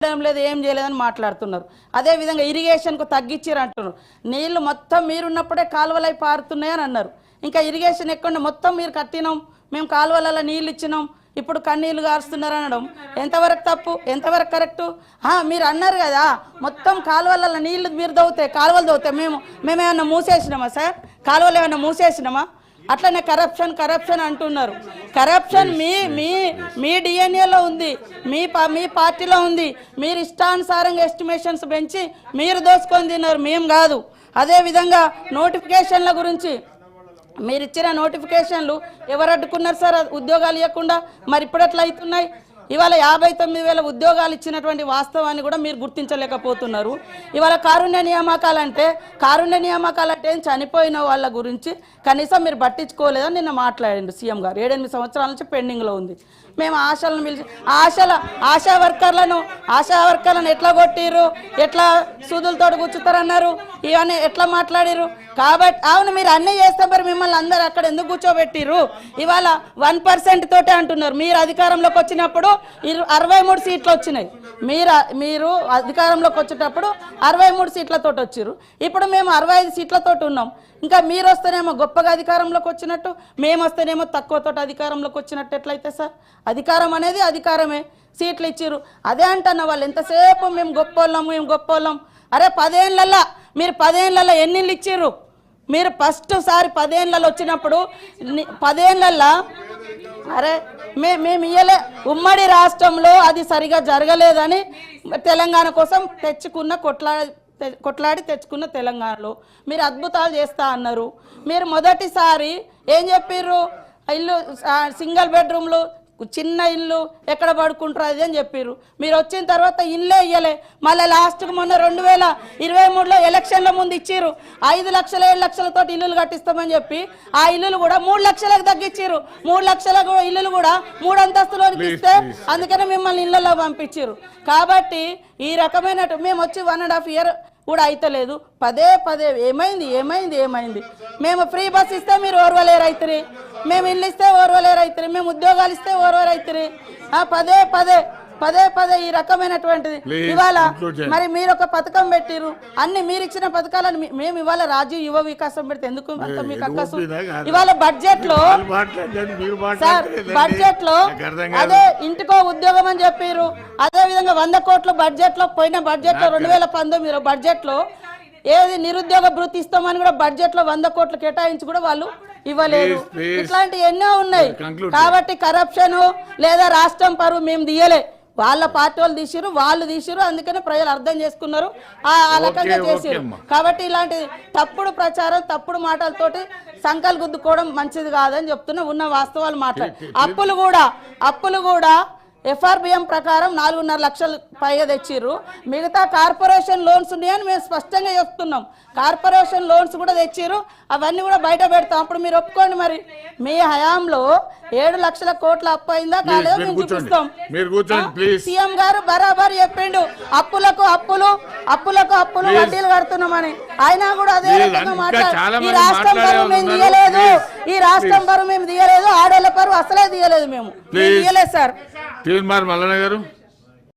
లేదు ఏం చేయలేదని మాట్లాడుతున్నారు. అదేవిధంగా ఇరిగేషన్కు తగ్గించారు అంటున్నారు. నీళ్లు మొత్తం మీరున్నప్పుడే కాలువలై పారుతున్నాయని అన్నారు. ఇంకా ఇరిగేషన్ ఎక్కడ మొత్తం మీరు కట్టినాం, మేము కాలువలలో నీళ్ళు ఇచ్చినాం, ఇప్పుడు కన్నీళ్లు గారుస్తున్నారు అనడం ఎంతవరకు తప్పు, ఎంతవరకు కరెక్టు? మీరు అన్నారు కదా మొత్తం కాలువలలో నీళ్లు మీరు దవ్వుతాయి, కాలువలు దవ్వుతాయి, మేమేమన్నా మూసేసినామా సార్? కాలువలు ఏమన్నా మూసేసినామా? అట్లనే కరప్షన్ అంటున్నారు. కరప్షన్ మీ డిఎన్ఏలో ఉంది, మీ పార్టీలో ఉంది. మీరు ఇష్టానుసారంగా ఎస్టిమేషన్స్ పెంచి మీరు దోసుకొని తిన్నారు, మేము కాదు. అదేవిధంగా నోటిఫికేషన్ల గురించి మీరు ఇచ్చిన నోటిఫికేషన్లు ఎవరు అడ్డుకున్నారు సార్? ఉద్యోగాలు ఇవ్వకుండా మరి ఇప్పుడు ఎట్లా అవుతున్నాయి? ఇవాళ 59,000 ఉద్యోగాలు ఇచ్చినటువంటి వాస్తవాన్ని కూడా మీరు గుర్తించలేకపోతున్నారు. ఇవాళ కారుణ్య నియామకాలంటే చనిపోయిన వాళ్ళ గురించి కనీసం మీరు పట్టించుకోలేదని నిన్న మాట్లాడిండు సీఎం గారు. 7-8 సంవత్సరాల నుంచి పెండింగ్లో ఉంది. మేము ఆశలను పిలిచి ఆశా వర్కర్లను ఎట్లా కొట్టిరు, ఎట్లా సూదులతో కూర్చుతారన్నారు, ఇవన్నీ ఎట్లా మాట్లాడిరు. కాబట్టి అవును మీరు అన్నీ చేస్తే మరి మిమ్మల్ని అందరు అక్కడ ఎందుకు కూర్చోబెట్టిరు? ఇవాళ 1% తోటే అంటున్నారు. మీరు అధికారంలోకి వచ్చినప్పుడు 63 సీట్లు వచ్చినాయి. మీరు అధికారంలోకి వచ్చేటప్పుడు 63 సీట్లతో వచ్చారు. ఇప్పుడు మేము 65 సీట్లతో ఉన్నాం. ఇంకా మీరు వస్తేనేమో గొప్పగా అధికారంలోకి వచ్చినట్టు, మేము వస్తేనేమో తక్కువతో అధికారంలోకి వచ్చినట్టు ఎట్లయితే సార్? అధికారం అనేది అధికారమే. సీట్లు ఇచ్చిర్రు అదే అంటున్న వాళ్ళు ఎంతసేపు మేము గొప్పోళ్ళం. అరే 10 ఏళ్ళల్లో మీరు 10 ఏళ్ళల్లో ఎన్నిళ్ళు ఇచ్చిర్రు? మీరు ఫస్ట్ సారి 10 ఏళ్ళలో వచ్చినప్పుడు 10 ఏళ్ళల్లో అరే మేము ఇయ్యలే. ఉమ్మడి రాష్ట్రంలో అది సరిగా జరగలేదని తెలంగాణ కోసం కొట్లాడి తెచ్చుకున్న తెలంగాణలో మీరు అద్భుతాలు చేస్తా అన్నారు. మీరు మొదటిసారి ఏం చెప్పిర్రు? ఇల్లు సింగిల్ బెడ్రూమ్లు, చిన్న ఇల్లు ఎక్కడ పడుకుంటారు అది అని చెప్పారు. మీరు వచ్చిన తర్వాత ఇల్లే ఇయ్యలే. మళ్ళీ లాస్ట్కి మొన్న 2023లో ఎలక్షన్ల ముందు ఇచ్చిర్రు 5 లక్షలు 7 లక్షలతో ఇల్లులు కట్టిస్తామని చెప్పి ఆ ఇల్లులు కూడా 3 లక్షలకు తగ్గించారు. 3 లక్షల ఇల్లులు కూడా 3 అంతస్తులోకి ఇస్తే అందుకనే మిమ్మల్ని ఇళ్లలో పంపించారు. కాబట్టి ఈ రకమైన మేము వచ్చి 1.5 ఇయర్ కూడా అయితలేదు. పదే ఏమైంది? మేము ఫ్రీ బస్ ఇస్తే మీరు ఓర్వలేరు అవుతుంది, మేము ఇల్లు ఇస్తే ఓర్వలేరు అవుతుంది, మేము ఉద్యోగాలు ఇస్తే ఓర్వరు అవుతుంది. పదే ఈ రకమైనటువంటిది. ఇవాళ మరి మీరు ఒక పథకం పెట్టిరు, అన్ని మీరు ఇచ్చిన పథకాలను మేము ఇవాళ రాజీవ్ యువ వికాసం పెడితే ఎందుకు అంత మీకు అక్కసు? ఇవాళ బడ్జెట్ లో అదే ఇంటికో ఉద్యోగం అని చెప్పారు. అదే విధంగా 100 కోట్లు బడ్జెట్ లో పోయిన బడ్జెట్ లో 2019 బడ్జెట్ లో ఏది నిరుద్యోగ భృతి ఇస్తామని కూడా బడ్జెట్ లో 100 కోట్లు కేటాయించి కూడా వాళ్ళు ఇవ్వలేదు. ఇట్లాంటి ఎన్నో ఉన్నాయి. కాబట్టి కరప్షన్ లేదా రాష్ట్రం పరువు మేము తీయలే, వాళ్ళ పార్టీ వాళ్ళు తీసిరు. అందుకనే ప్రజలు అర్థం చేసుకున్నారు, ఆ రకంగా చేసారు. కాబట్టి ఇలాంటి తప్పుడు ప్రచారం, తప్పుడు మాటలతోటి సంకలు గుద్దుకోవడం మంచిది కాదని చెప్తున్నా. ఉన్న వాస్తవాలు మాట్లాడి అప్పులు కూడా FRBM ప్రకారం 4.5 లక్షలు పైగా తెచ్చిర్రు. మిగతా కార్పొరేషన్ లోన్స్ ఉన్నాయని మేము స్పష్టంగా చెప్తున్నాం. కార్పొరేషన్ లోన్స్ కూడా తెచ్చిర్రు, అవన్నీ కూడా బయట పెడతాం. అప్పుడు మీరు ఒప్పుకోండి. మరి మీ హయాంలో 7 లక్షల కోట్ల అప్పు అయిందా కాలేదో మేము చూపిస్తాం. సీఎం గారు బరాబర్ చెప్పిండు అప్పులకు అప్పులు వడ్డీలు కడుతున్నామని. అయినా కూడా అదే రకంగా మాట్లాడు. ఈ రాష్ట్రం పరువు మేము తీయలేదు, ఆడేళ్ల పరువు అసలే తీయలేదు, మేము తీయలేదు సార్. మల్లన్న గారు.